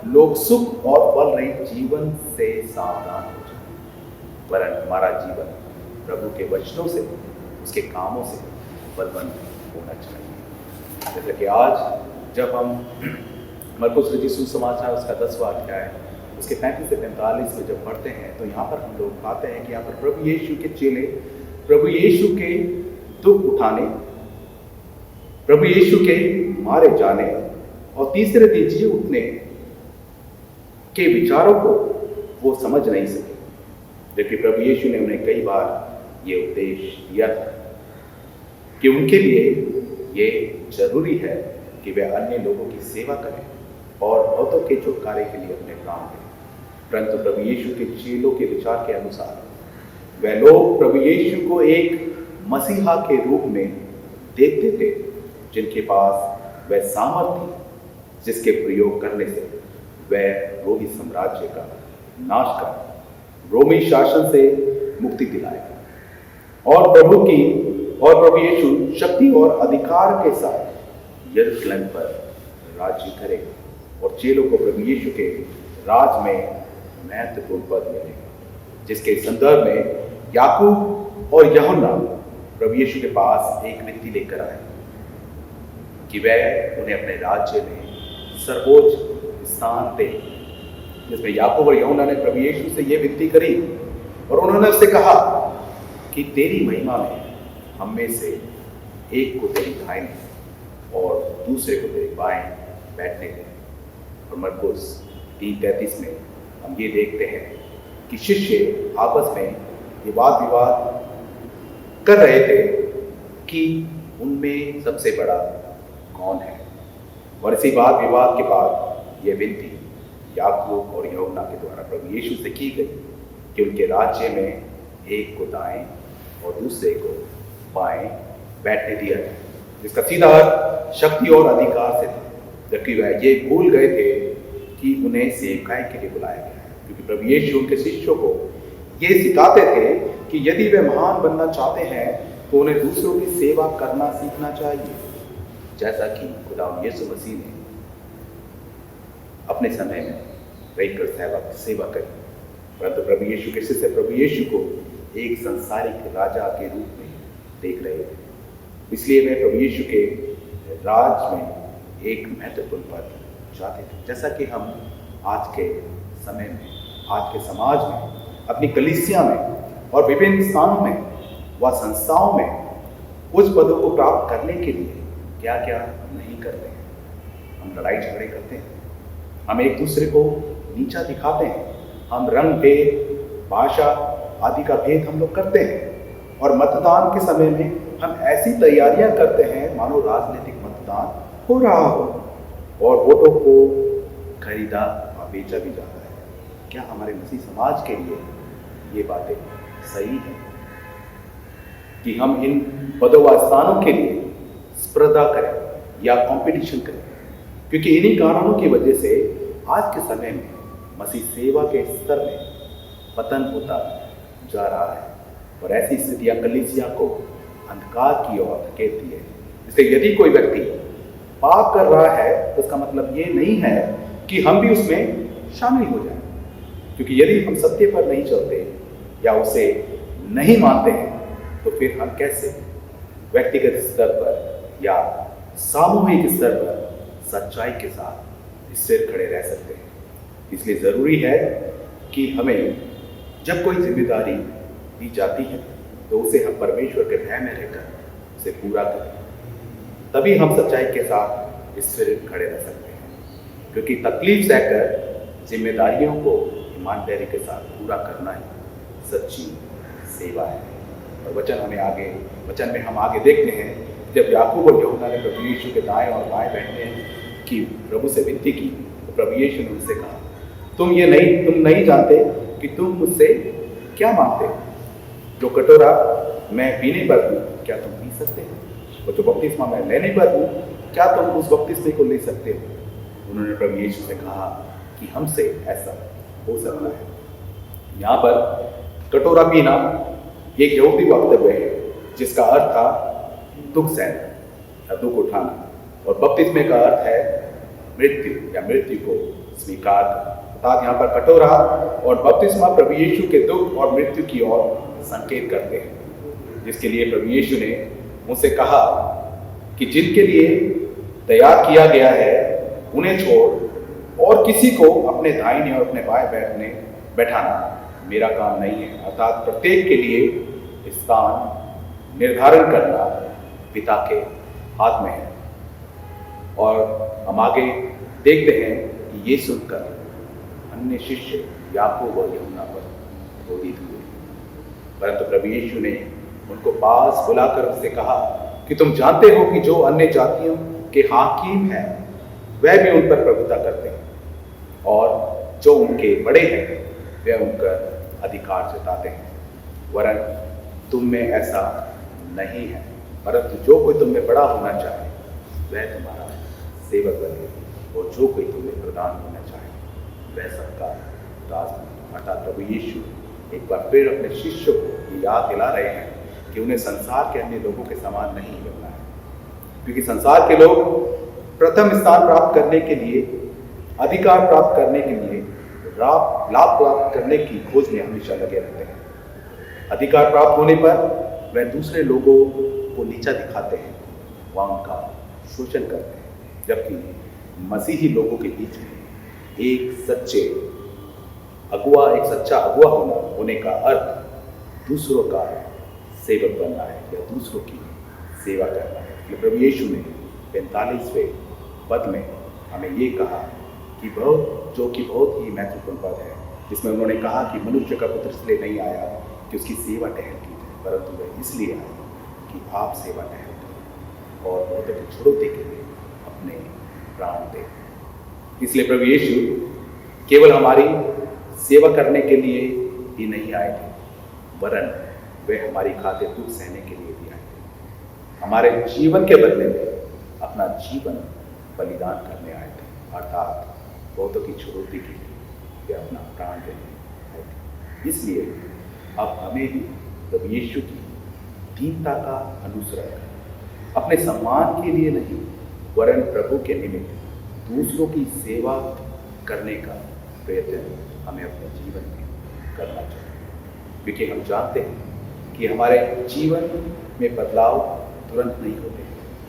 लोग सुख और फल रहित जीवन से सावधान हो जाएं, वरन हमारा जीवन प्रभु के वचनों से, उसके कामों से बलवंत होना चाहिए। जैसे कि आज जब हम मरकुस रचित सुसमाचार उसका 10वां अध्याय उसके 35 से 45 में जब पढ़ते हैं तो यहाँ पर हम लोग पाते हैं कि यहाँ पर प्रभु यीशु के चेले प्रभु यीशु के दुख उठाने, प्रभु यीशु के मारे जाने और तीसरे दिन जी उठने के विचारों को वो समझ नहीं सके, जबकि प्रभु यीशु ने उन्हें कई बार ये उपदेश दिया था कि उनके लिए ये जरूरी है कि वे अन्य लोगों की सेवा करें और बहुतों के छुटकारे के लिए अपने प्राण दें। परंतु प्रभु यीशु के चेलों के विचार के अनुसार वह लोग प्रभु यीशु को एक मसीहा के रूप में देखते थे, जिनके पास वह सामर्थ्य थी जिसके प्रयोग करने से वह रोमी साम्राज्य का नाश कर रोमी शासन से मुक्ति दिलाएगा और प्रभु यीशु शक्ति और अधिकार के साथ यरूशलेम पर राज्य करेगा और चेलों को प्रभु यीशु के राज में महत्वपूर्ण पद मिलेगा, जिसके संदर्भ में याकूब और यूहन्ना प्रभु यीशु के पास एक विनती लेकर आए कि वह उन्हें अपने राज्य में सर्वोच्च स्थान दे, जिसमें याकूब और यूहन्ना ने प्रभु यीशु से यह विनती करी और उन्होंने उससे कहा कि तेरी महिमा में हम में से एक को तेरी दाहिने और दूसरे को तेरी बाएं बैठने दें। और मरकुस 3:33 में हम ये देखते हैं कि शिष्य आपस में ये वाद विवाद कर रहे थे कि उनमें सबसे बड़ा कौन है, और इसी वाद विवाद के बाद ये विनती याकूब और यूहन्ना के द्वारा प्रभु यीशु से की गई कि उनके राज्य में एक को दाएं और दूसरे को बाएं बैठने दिया जाए, जिसका सीधा अर्थ शक्ति और अधिकार से था, जबकि वह ये भूल गए थे कि उन्हें सेवकाई के लिए बुलाया गया है। क्योंकि प्रभु यीशु उनके शिष्यों को ये सिखाते थे कि यदि वे महान बनना चाहते हैं तो उन्हें दूसरों की सेवा करना सीखना चाहिए, जैसा कि खुदावंद यीशु मसीह ने अपने समय में रहकर सेवा करी। परंतु प्रभु यीशु के शिष्य प्रभु यीशु को एक संसारिक राजा के रूप में देख रहे थे, इसलिए वे प्रभु यीशु के राज में एक महत्वपूर्ण पद चाहते थे। जैसा कि हम आज के समय में, आज के समाज में, अपनी कलीसिया में और विभिन्न स्थानों में व संस्थाओं में उच्च पदों को प्राप्त करने के लिए क्या क्या नहीं करते हैं। हम लड़ाई झगड़े करते हैं, हम एक दूसरे को नीचा दिखाते हैं, हम रंग भेद, भाषा आदि का भेद हम लोग करते हैं, और मतदान के समय में हम ऐसी तैयारियां करते हैं मानो राजनीतिक मतदान हो रहा हो और वोटों को खरीदा और बेचा भी जाता है। क्या हमारे मसीह समाज के लिए ये बातें सही हैं कि हम इन पदों व स्थानों के लिए स्पर्धा करें या कंपटीशन करें? क्योंकि इन्हीं कारणों की वजह से आज के समय में मसीह सेवा के स्तर में पतन होता जा रहा है और ऐसी स्थितियां कलीसिया को अंधकार की ओर धकेलती है इसलिए यदि कोई व्यक्ति पाप कर रहा है तो उसका मतलब ये नहीं है कि हम भी उसमें शामिल हो जाएं, क्योंकि यदि हम सत्य पर नहीं चलते या उसे नहीं मानते हैं तो फिर हम कैसे व्यक्तिगत स्तर पर या सामूहिक स्तर पर सच्चाई के साथ स्थिर खड़े रह सकते हैं। इसलिए ज़रूरी है कि हमें जब कोई जिम्मेदारी दी जाती है तो उसे हम परमेश्वर के भय में रहकर उसे पूरा करें, तभी हम सच्चाई के साथ स्थिर खड़े रह सकते हैं। क्योंकि तकलीफ सहकर जिम्मेदारियों को ईमानदारी के साथ पूरा करना ही सच्ची सेवा है। और वचन में हम आगे देखते हैं, जब याकूब और यूहन्ना ने प्रभु यीशु के दाएं और बाएं बैठने की प्रभु से विनती की तो प्रभु यीशु ने उनसे कहा, तुम नहीं जानते कि तुम मुझसे क्या मांगते हो। जो कटोरा मैं पीने पर हूँ क्या तुम पी सकते हो, और जो बपतिस्मा मैं लेने पर हूँ क्या तुम उस बपतिस्मे को ले सकते हो। उन्होंने प्रभु यीशु से कहा कि हमसे ऐसा हो सकता है। यहाँ पर कटोरा पीना एक यहूदी वक्तव्य है जिसका अर्थ था दुख सहना या दुख उठाना, और बपतिस्मे का अर्थ है मृत्यु या मृत्यु को स्वीकार करना। अर्थात यहाँ पर कटोरा और बपतिस्मा प्रभु यीशु के दुख और मृत्यु की ओर संकेत करते हैं, जिसके लिए प्रभु यीशु ने उनसे कहा कि जिनके लिए तैयार किया गया है उन्हें छोड़ और किसी को अपने दाहिने और अपने बाएं बैठाना मेरा काम नहीं है। अर्थात प्रत्येक के लिए स्थान निर्धारण करना पिता के हाथ में है। और हम आगे देखते हैं कि ये सुनकर अन्य शिष्य याकूब और यूहन्ना पर क्रोधित हुए, परंतु प्रभु यीशु ने उनको पास बुलाकर उससे कहा कि तुम जानते हो कि जो अन्य जातियों के हाकिम हैं वह भी उन पर प्रभुता करते हैं, और जो उनके बड़े हैं वे उन पर अधिकार जताते हैं। वरन तुम में ऐसा नहीं है, परंतु जो कोई तुम में बड़ा होना चाहे वह तुम्हारा सेवक बने, और जो कोई तुम्हें प्रधान होना चाहे वह सबका दास बने। अर्थात प्रभु यीशु एक बार फिर अपने शिष्यों को याद दिला रहे हैं कि उन्हें संसार के अन्य लोगों के समान नहीं बनना है, क्योंकि संसार के लोग प्रथम स्थान प्राप्त करने के लिए, अधिकार प्राप्त करने के लिए, लाभ प्राप्त करने की खोज में हमेशा लगे रहते हैं। अधिकार प्राप्त होने पर वह दूसरे लोगों को नीचा दिखाते हैं, वह उनका शोषण करते हैं, जबकि मसीही लोगों के बीच में एक सच्चा अगुवा होने का अर्थ दूसरों का सेवक बनना है या दूसरों की सेवा करना है। प्रभु यीशु ने 45वें पद में हमें ये कहा कि जो कि बहुत ही महत्वपूर्ण पद है, जिसमें उन्होंने कहा कि मनुष्य का पुत्र इसलिए नहीं आया कि उसकी सेवा टहल की जाए, परंतु वह इसलिए आया कि आप सेवा टहल करें और बहुतों की छुड़ौती के लिए अपने प्राण दें। इसलिए प्रभु यीशु केवल हमारी सेवा करने के लिए ही नहीं आए थे, वरन वे हमारी खातिर दुख सहने के लिए भी आए थे। हमारे जीवन के बदले में अपना जीवन बलिदान करने आए थे, अर्थात बहुतों की छुड़ौती के लिए वे अपना प्राण देने आए थे। इसलिए अब हमें भी प्रभु यीशु की दीनता का अनुसरण करें, अपने सम्मान के लिए नहीं वरन प्रभु के निमित्त दूसरों की सेवा करने का प्रयत्न हमें अपने जीवन में करना चाहिए, क्योंकि हम जानते हैं कि हमारे जीवन में बदलाव तुरंत नहीं होते,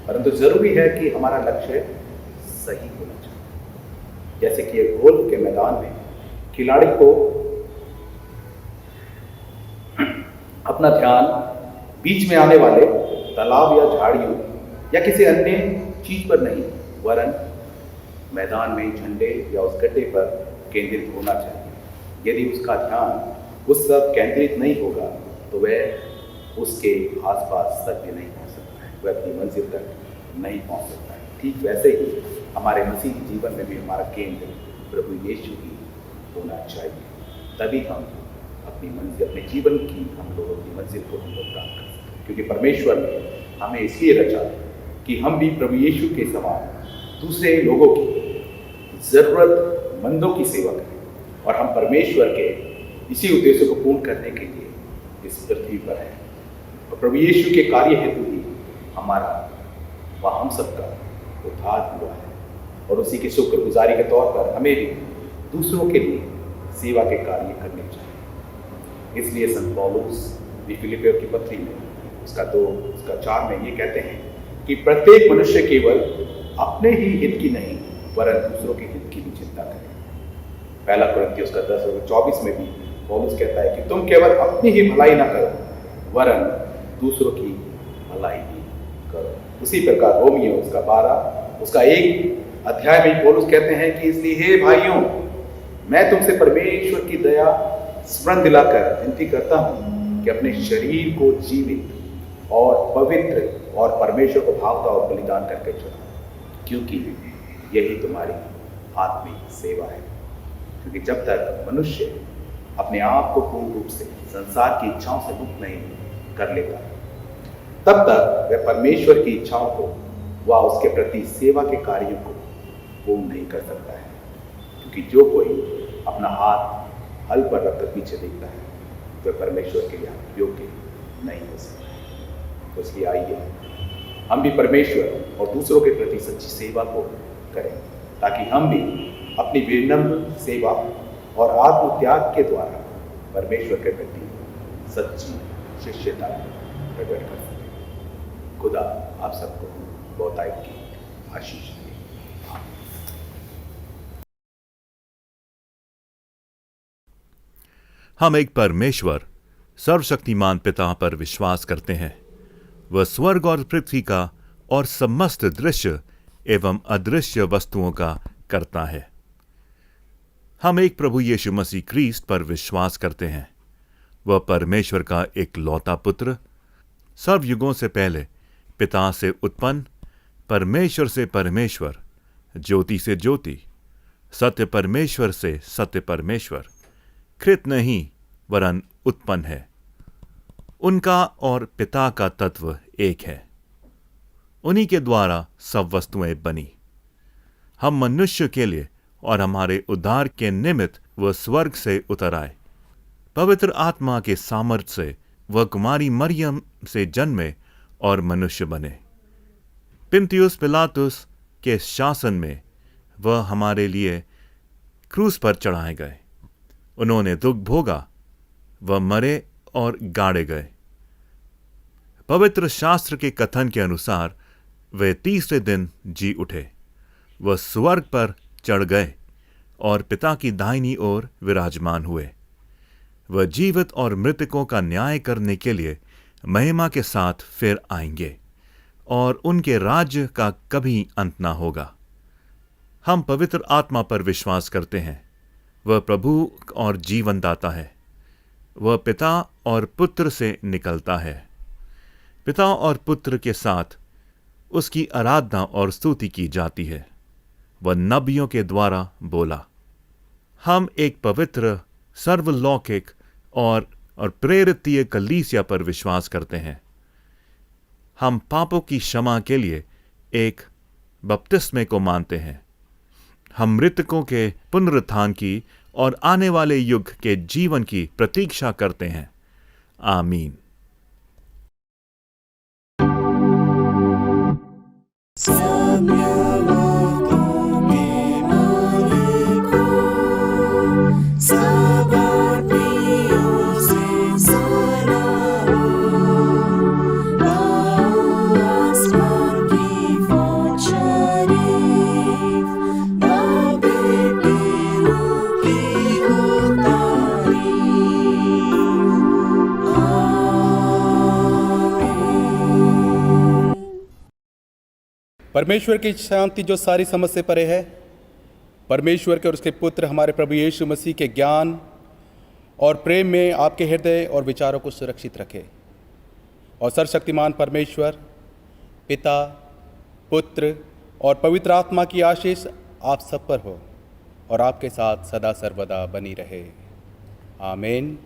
परंतु जरूरी है कि हमारा लक्ष्य सही होना चाहिए। जैसे कि एक गोल्फ के मैदान में खिलाड़ी को अपना ध्यान बीच में आने वाले तालाब या झाड़ियों या किसी अन्य चीज पर नहीं वरन मैदान में झंडे या उस गड्ढे पर केंद्रित होना चाहिए। यदि उसका ध्यान उस सब केंद्रित नहीं होगा तो वह उसके आसपास तक भी नहीं पहुंच सकता है, वह अपनी मंजिल तक नहीं पहुंच सकता है। ठीक वैसे ही हमारे मसीही जीवन में भी हमारा केंद्र प्रभु यीशु ही होना चाहिए, तभी हम अपने जीवन की हम लोग अपनी मंजिल को हम लोग प्राप्त कर सकते हैं। क्योंकि परमेश्वर ने हमें इसलिए रचा कि हम भी प्रभु यीशु के समान दूसरे लोगों की ज़रूरतमंदों की सेवा करें, और हम परमेश्वर के इसी उद्देश्य को पूर्ण करने के लिए इस पृथ्वी पर हैं। और प्रभु यीशु के कार्य हेतु ही हमारा वह हम सबका उद्धार हुआ है, और उसी की शुक्रगुजारी के तौर पर हमें भी दूसरों के लिए सेवा के कार्य करने चाहिए। इसलिए संत पौलुस भी फिलिपियों की पत्री में उसका 4 में ये कहते हैं कि प्रत्येक मनुष्य केवल अपने ही हित की नहीं वरन दूसरों के हित की भी चिंता करे। पहला कुरिन्थियों उसका 10:24 में भी पौलुस कहता है कि तुम केवल अपनी ही भलाई ना करो वरन दूसरों की भलाई भी करो। उसी प्रकार रोमियो उसका 12 उसका 1 अध्याय में पौलुस कहते हैं कि इसलिए हे भाइयों, मैं तुमसे परमेश्वर की दया स्मरण दिलाकर विनती करता हूं कि अपने शरीर को जीवित और पवित्र और परमेश्वर को भावता और बलिदान करके चुना, क्योंकि यही तुम्हारी आत्मिक सेवा है। क्योंकि जब तक मनुष्य अपने आप को पूर्ण रूप से संसार की इच्छाओं से मुक्त नहीं कर लेता, तब तक वह परमेश्वर की इच्छाओं को व उसके प्रति सेवा के कार्यों को पूर्ण नहीं कर सकता है। क्योंकि जो कोई अपना हाथ हल पर रखकर पीछे देखता है वह परमेश्वर के लिए योग्य नहीं हो सकता है। तो इसलिए आइए हम भी परमेश्वर और दूसरों के प्रति सच्ची सेवा को करें, ताकि हम भी अपनी विनम्र सेवा और आत्मत्याग के द्वारा परमेश्वर के प्रति सच्ची शिष्यता प्रकट कर सकें। खुदा आप सबको बहुतायत की आशीष दे। हम एक परमेश्वर सर्वशक्तिमान पिता पर विश्वास करते हैं। वह स्वर्ग और पृथ्वी का और समस्त दृश्य एवं अदृश्य वस्तुओं का करता है। हम एक प्रभु यीशु मसीह क्रिस्ट पर विश्वास करते हैं। वह परमेश्वर का एक लौता पुत्र, सर्वयुगों से पहले पिता से उत्पन्न, परमेश्वर से परमेश्वर, ज्योति से ज्योति, सत्य परमेश्वर से सत्य परमेश्वर, कृत नहीं वरन उत्पन्न है। उनका और पिता का तत्व एक है। उन्हीं के द्वारा सब वस्तुएं बनी। हम मनुष्य के लिए और हमारे उद्धार के निमित्त वह स्वर्ग से उतर आए। पवित्र आत्मा के सामर्थ्य से वह कुमारी मरियम से जन्मे और मनुष्य बने। पिन्तियुस पिलातुस के शासन में वह हमारे लिए क्रूस पर चढ़ाए गए। उन्होंने दुख भोगा, वह मरे और गाड़े गए। पवित्र शास्त्र के कथन के अनुसार वे तीसरे दिन जी उठे। वह स्वर्ग पर चढ़ गए और पिता की दाहिनी ओर विराजमान हुए। वह जीवित और मृतकों का न्याय करने के लिए महिमा के साथ फिर आएंगे और उनके राज्य का कभी अंत ना होगा। हम पवित्र आत्मा पर विश्वास करते हैं। वह प्रभु और जीवनदाता है। वह पिता और पुत्र से निकलता है। पिता और पुत्र के साथ उसकी आराधना और स्तुति की जाती है। वह नबियों के द्वारा बोला। हम एक पवित्र, सर्वलौकिक और प्रेरितीय कलीसिया पर विश्वास करते हैं। हम पापों की क्षमा के लिए एक बपतिस्मे को मानते हैं। हम मृतकों के पुनरुत्थान की और आने वाले युग के जीवन की प्रतीक्षा करते हैं। आमीन। परमेश्वर की शांति जो सारी समझ से परे है, परमेश्वर के और उसके पुत्र हमारे प्रभु यीशु मसीह के ज्ञान और प्रेम में आपके हृदय और विचारों को सुरक्षित रखे। और सर्वशक्तिमान परमेश्वर, पिता, पुत्र और पवित्र आत्मा की आशीष आप सब पर हो और आपके साथ सदा सर्वदा बनी रहे। आमीन।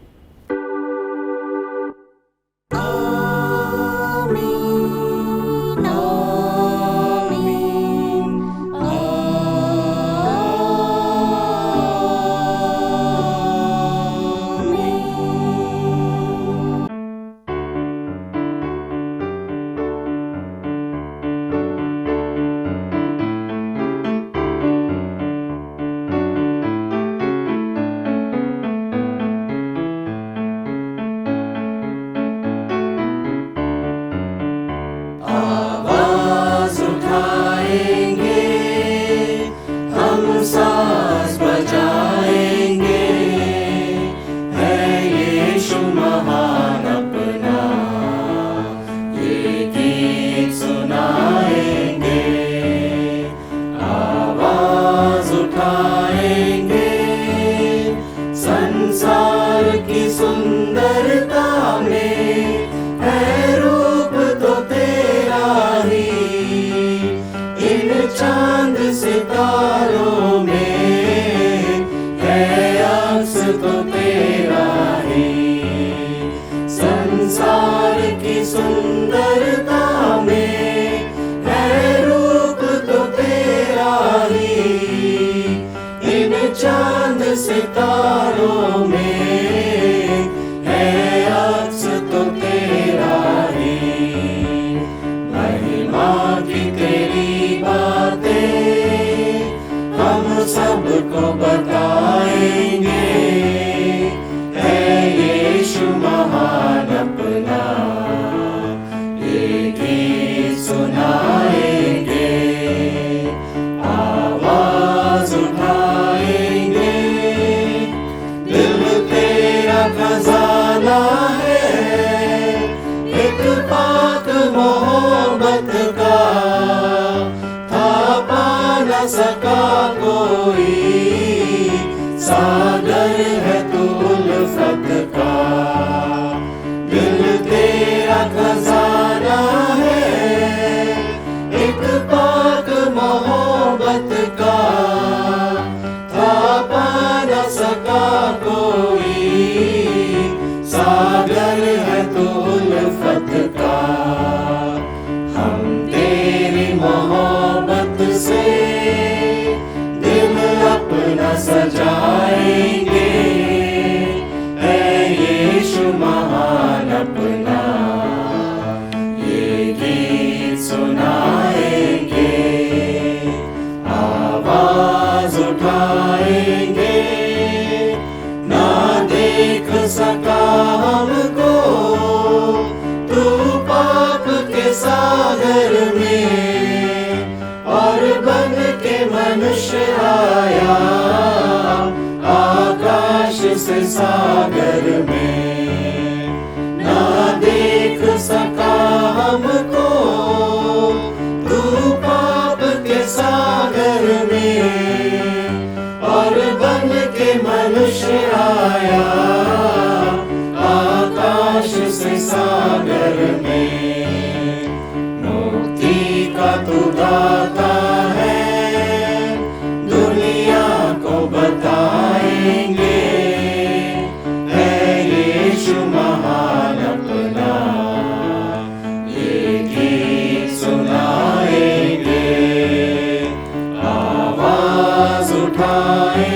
चांद सितारों में है अक्स तो तेरा ही। महिमा की तेरी बातें हम सबको बताएंगे। है यीशु महान अपना एक गीत सुनाएंगे। आवाज उठाएंगे, दिल तेरा खजाना है। एक पाक मोहब्बत का था पा न सका कोई। सागर है तू उल्फत का, दिल तेरा खजाना है। एक पाक मोहब्बत का था पा न सका कोई। सागर है तू उल्फत का। हम तेरी मोहब्बत से दिल अपना सजाएंगे। है यीशु महान अपना ये गीत सुनाएंगे। आवाज उठाएंगे, ना देख सका हमको तू पाप के सागर में। और बन के मनुष्य आया आकाश से सागर में। ना देख सका हमको तू पाप के सागर में। और बन के मनुष्य आया आकाश से सागर में। मुक्ति का तू दाता है, दुनिया को बताएंगे। है यीशु महान अपना ये गीत सुनाएंगे। आवाज उठाएंगे,